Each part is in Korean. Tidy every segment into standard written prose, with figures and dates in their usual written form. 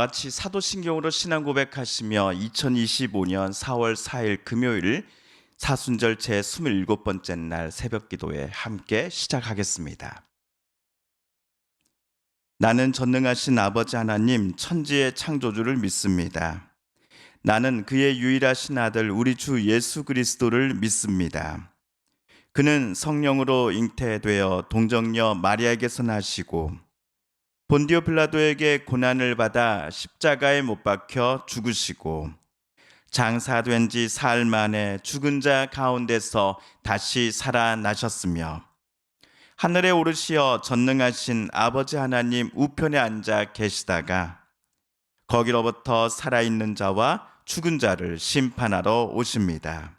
저같이 사도신경으로 신앙 고백하시며 2025년 4월 4일 금요일 사순절 제 27번째 날 새벽 기도에 함께 시작하겠습니다. 나는 전능하신 아버지 하나님 천지의 창조주를 믿습니다. 나는 그의 유일하신 아들 우리 주 예수 그리스도를 믿습니다. 그는 성령으로 잉태되어 동정녀 마리아에게서 나시고 본디오 빌라도에게 고난을 받아 십자가에 못 박혀 죽으시고 장사된 지 사흘 만에 죽은 자 가운데서 다시 살아나셨으며 하늘에 오르시어 전능하신 아버지 하나님 우편에 앉아 계시다가 거기로부터 살아있는 자와 죽은 자를 심판하러 오십니다.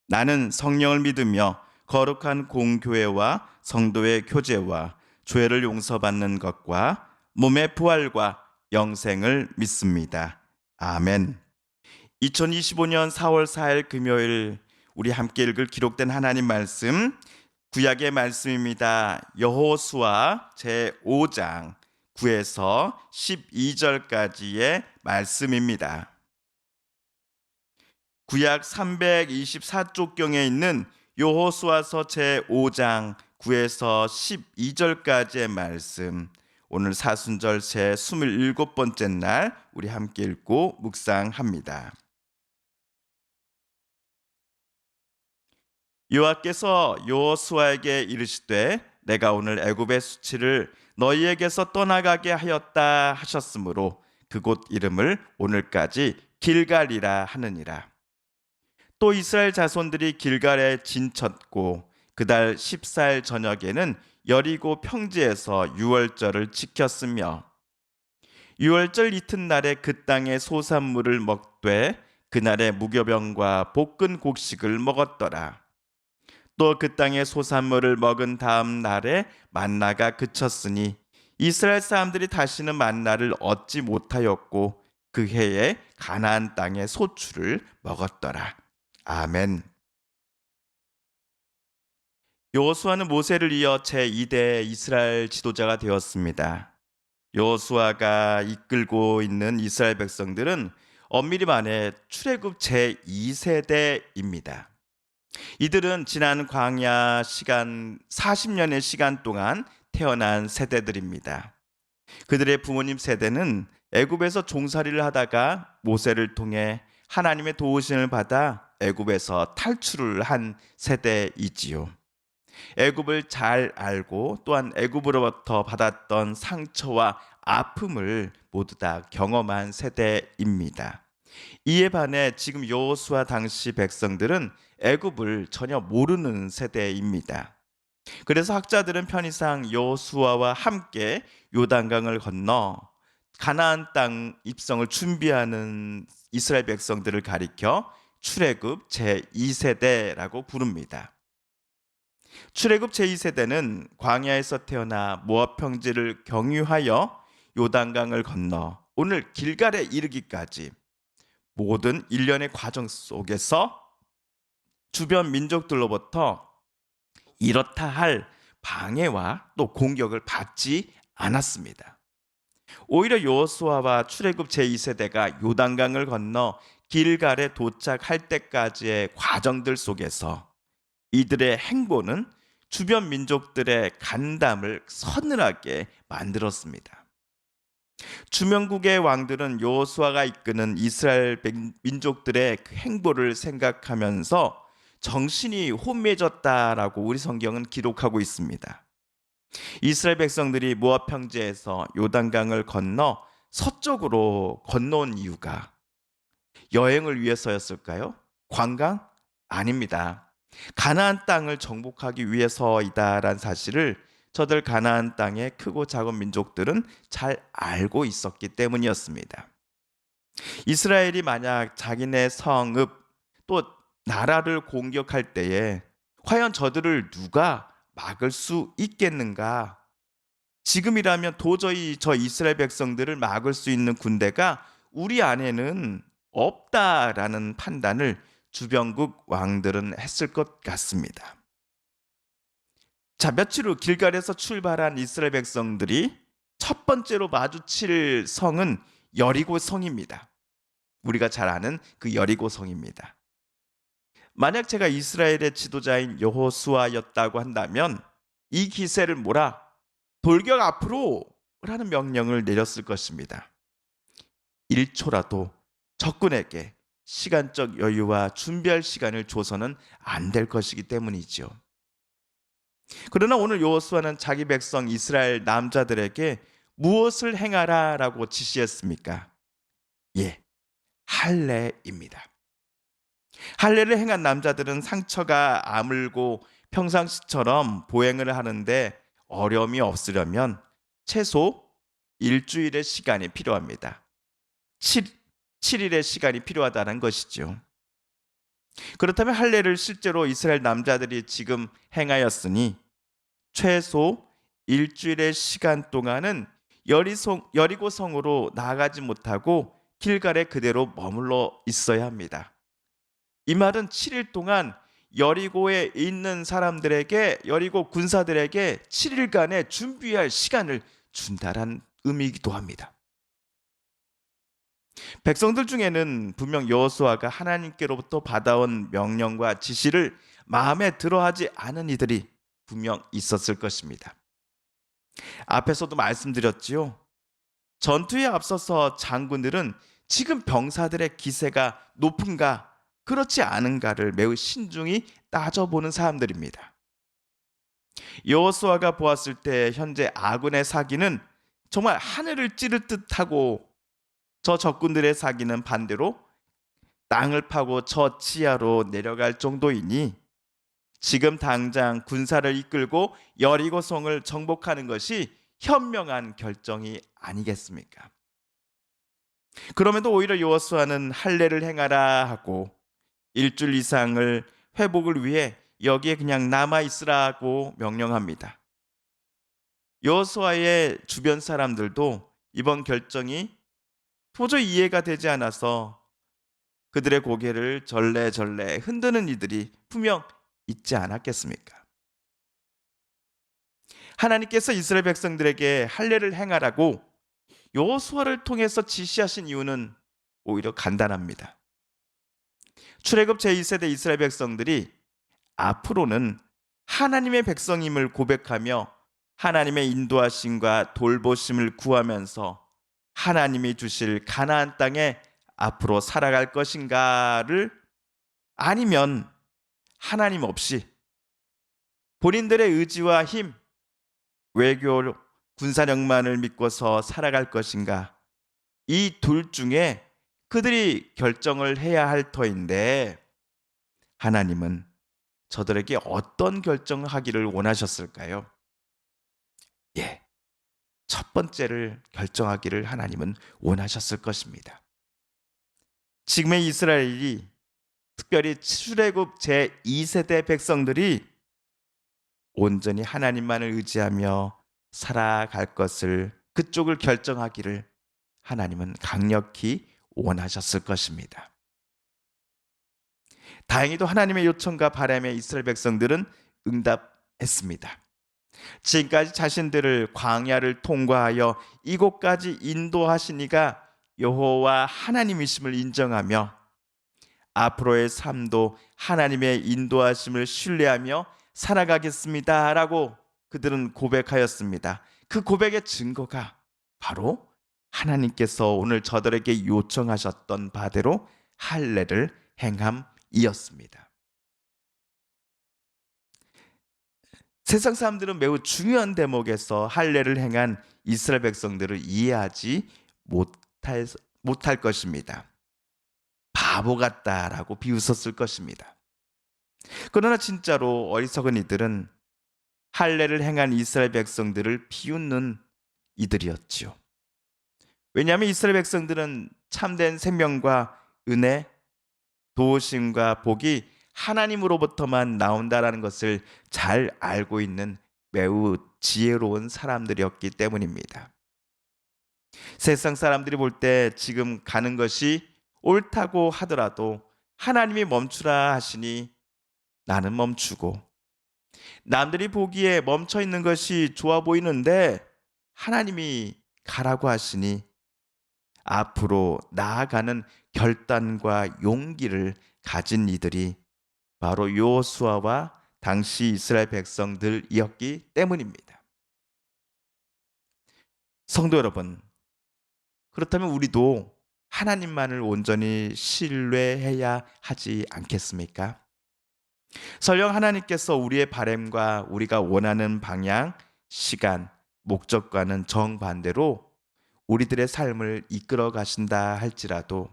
나는 성령을 믿으며 거룩한 공교회와 성도의 교제와 죄를 용서받는 것과 몸의 부활과 영생을 믿습니다. 아멘. 2025년 4월 4일 금요일 우리 함께 읽을 기록된 하나님 말씀 구약의 말씀입니다. 여호수아 제5장 9에서 12절까지의 말씀입니다. 구약 324쪽경에 있는 여호수아서 제5장 9에서 12절까지의 말씀, 오늘 사순절 제 27번째 날 우리 함께 읽고 묵상합니다. 여호와께서 여호수아에게 이르시되 내가 오늘 애굽의 수치를 너희에게서 떠나가게 하였다 하셨으므로 그곳 이름을 오늘까지 길갈이라 하느니라. 또 이스라엘 자손들이 길갈에 진쳤고 그달 14일 저녁에는 여리고 평지에서 유월절을 지켰으며 유월절 이튿날에 그 땅의 소산물을 먹되 그날에 무교병과 볶은 곡식을 먹었더라. 또 그 땅의 소산물을 먹은 다음 날에 만나가 그쳤으니 이스라엘 사람들이 다시는 만나를 얻지 못하였고 그 해에 가나안 땅의 소출을 먹었더라. 아멘. 여호수아는 모세를 이어 제2대 이스라엘 지도자가 되었습니다. 여호수아가 이끌고 있는 이스라엘 백성들은 엄밀히 말해 출애굽 제2세대입니다. 이들은 지난 광야 시간 40년의 시간 동안 태어난 세대들입니다. 그들의 부모님 세대는 애굽에서 종살이를 하다가 모세를 통해 하나님의 도우심을 받아 애굽에서 탈출을 한 세대이지요. 애굽을 잘 알고 또한 애굽으로부터 받았던 상처와 아픔을 모두 다 경험한 세대입니다. 이에 반해 지금 여호수아 당시 백성들은 애굽을 전혀 모르는 세대입니다. 그래서 학자들은 편의상 여호수아와 함께 요단강을 건너 가나안 땅 입성을 준비하는 이스라엘 백성들을 가리켜 출애굽 제2세대라고 부릅니다. 출애굽 제2세대는 광야에서 태어나 모압 평지를 경유하여 요단강을 건너 오늘 길갈에 이르기까지 모든 일련의 과정 속에서 주변 민족들로부터 이렇다 할 방해와 또 공격을 받지 않았습니다. 오히려 여호수아와 출애굽 제2세대가 요단강을 건너 길갈에 도착할 때까지의 과정들 속에서 이들의 행보는 주변 민족들의 간담을 서늘하게 만들었습니다. 주명국의 왕들은 여호수아가 이끄는 이스라엘 민족들의 그 행보를 생각하면서 정신이 혼미해졌다라고 우리 성경은 기록하고 있습니다. 이스라엘 백성들이 모압 평지에서 요단강을 건너 서쪽으로 건너온 이유가 여행을 위해서였을까요? 관광? 아닙니다. 가나안 땅을 정복하기 위해서이다라는 사실을 저들 가나안 땅의 크고 작은 민족들은 잘 알고 있었기 때문이었습니다. 이스라엘이 만약 자기네 성읍 또 나라를 공격할 때에 과연 저들을 누가 막을 수 있겠는가? 지금이라면 도저히 저 이스라엘 백성들을 막을 수 있는 군대가 우리 안에는 없다라는 판단을 주변국 왕들은 했을 것 같습니다. 자, 며칠 후 길갈에서 출발한 이스라엘 백성들이 첫 번째로 마주칠 성은 여리고 성입니다. 우리가 잘 아는 그 여리고 성입니다. 만약 제가 이스라엘의 지도자인 여호수아였다고 한다면 이 기세를 몰아 돌격 앞으로 라는 명령을 내렸을 것입니다. 1초라도 적군에게 시간적 여유와 준비할 시간을 줘서는 안 될 것이기 때문이죠. 그러나 오늘 여호수아는 자기 백성 이스라엘 남자들에게 무엇을 행하라라고 지시했습니까? 예, 할례입니다. 할례를 행한 남자들은 상처가 아물고 평상시처럼 보행을 하는데 어려움이 없으려면 최소 일주일의 시간이 필요합니다. 7일의 시간이 필요하다는 것이죠. 그렇다면 할례를 실제로 이스라엘 남자들이 지금 행하였으니 최소 일주일의 시간 동안은 여리고 성으로 나아가지 못하고 길갈에 그대로 머물러 있어야 합니다. 이 말은 7일 동안 여리고에 있는 사람들에게, 여리고 군사들에게 7일간의 준비할 시간을 준다란 의미이기도 합니다. 백성들 중에는 분명 여호수아가 하나님께로부터 받아온 명령과 지시를 마음에 들어하지 않은 이들이 분명 있었을 것입니다. 앞에서도 말씀드렸지요. 전투에 앞서서 장군들은 지금 병사들의 기세가 높은가 그렇지 않은가를 매우 신중히 따져보는 사람들입니다. 여호수아가 보았을 때 현재 아군의 사기는 정말 하늘을 찌를 듯하고 저 적군들의 사기는 반대로 땅을 파고 저 지하로 내려갈 정도이니 지금 당장 군사를 이끌고 여리고성을 정복하는 것이 현명한 결정이 아니겠습니까? 그럼에도 오히려 여호수아는 할례를 행하라 하고 일주일 이상을 회복을 위해 여기에 그냥 남아 있으라고 명령합니다. 여호수아의 주변 사람들도 이번 결정이 도저히 이해가 되지 않아서 그들의 고개를 절레절레 흔드는 이들이 분명 있지 않았겠습니까? 하나님께서 이스라엘 백성들에게 할례를 행하라고 여호수아를 통해서 지시하신 이유는 오히려 간단합니다. 출애굽 제2세대 이스라엘 백성들이 앞으로는 하나님의 백성임을 고백하며 하나님의 인도하심과 돌보심을 구하면서 하나님이 주실 가나안 땅에 앞으로 살아갈 것인가를, 아니면 하나님 없이 본인들의 의지와 힘, 외교, 군사력만을 믿고서 살아갈 것인가, 이 둘 중에 그들이 결정을 해야 할 터인데 하나님은 저들에게 어떤 결정을 하기를 원하셨을까요? 예, 첫 번째를 결정하기를 하나님은 원하셨을 것입니다. 지금의 이스라엘이, 특별히 출애굽 제2세대 백성들이 온전히 하나님만을 의지하며 살아갈 것을, 그쪽을 결정하기를 하나님은 강력히 원하셨을 것입니다. 다행히도 하나님의 요청과 바람에 이스라엘 백성들은 응답했습니다. 지금까지 자신들을 광야를 통과하여 이곳까지 인도하시니가 여호와 하나님이심을 인정하며 앞으로의 삶도 하나님의 인도하심을 신뢰하며 살아가겠습니다 라고 그들은 고백하였습니다. 그 고백의 증거가 바로 하나님께서 오늘 저들에게 요청하셨던 바대로 할례를 행함이었습니다. 세상 사람들은 매우 중요한 대목에서 할례를 행한 이스라엘 백성들을 이해하지 못할 것입니다. 바보 같다라고 비웃었을 것입니다. 그러나 진짜로 어리석은 이들은 할례를 행한 이스라엘 백성들을 비웃는 이들이었지요. 왜냐하면 이스라엘 백성들은 참된 생명과 은혜, 도우심과 복이 하나님으로부터만 나온다라는 것을 잘 알고 있는 매우 지혜로운 사람들이었기 때문입니다. 세상 사람들이 볼 때 지금 가는 것이 옳다고 하더라도 하나님이 멈추라 하시니 나는 멈추고, 남들이 보기에 멈춰 있는 것이 좋아 보이는데 하나님이 가라고 하시니 앞으로 나아가는 결단과 용기를 가진 이들이 바로 여호수아와 당시 이스라엘 백성들이었기 때문입니다. 성도 여러분, 그렇다면 우리도 하나님만을 온전히 신뢰해야 하지 않겠습니까? 설령 하나님께서 우리의 바램과 우리가 원하는 방향, 시간, 목적과는 정반대로 우리들의 삶을 이끌어 가신다 할지라도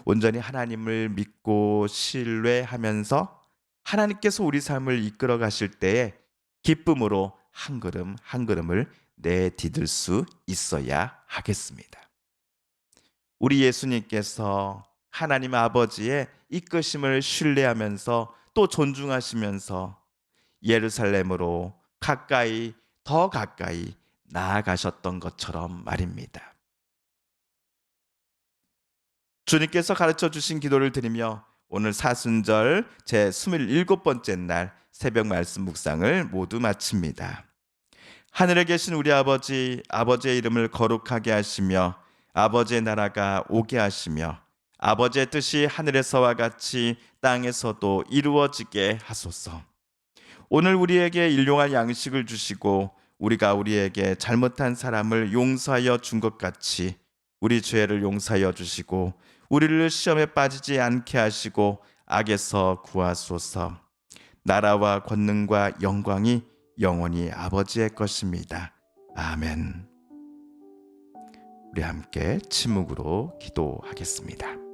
온전히 하나님을 믿고 신뢰하면서 하나님께서 우리 삶을 이끌어 가실 때에 기쁨으로 한 걸음 한 걸음을 내디딜 수 있어야 하겠습니다. 우리 예수님께서 하나님 아버지의 이끄심을 신뢰하면서 또 존중하시면서 예루살렘으로 가까이 더 가까이 나아가셨던 것처럼 말입니다. 주님께서 가르쳐 주신 기도를 드리며 오늘 사순절 제 27번째 날 새벽 말씀 묵상을 모두 마칩니다. 하늘에 계신 우리 아버지, 아버지의 이름을 거룩하게 하시며 아버지의 나라가 오게 하시며 아버지의 뜻이 하늘에서와 같이 땅에서도 이루어지게 하소서. 오늘 우리에게 일용할 양식을 주시고 우리가 우리에게 잘못한 사람을 용서하여 준 것 같이 우리 죄를 용서하여 주시고 우리를 시험에 빠지지 않게 하시고 악에서 구하소서. 나라와 권능과 영광이 영원히 아버지의 것입니다. 아멘. 우리 함께 침묵으로 기도하겠습니다.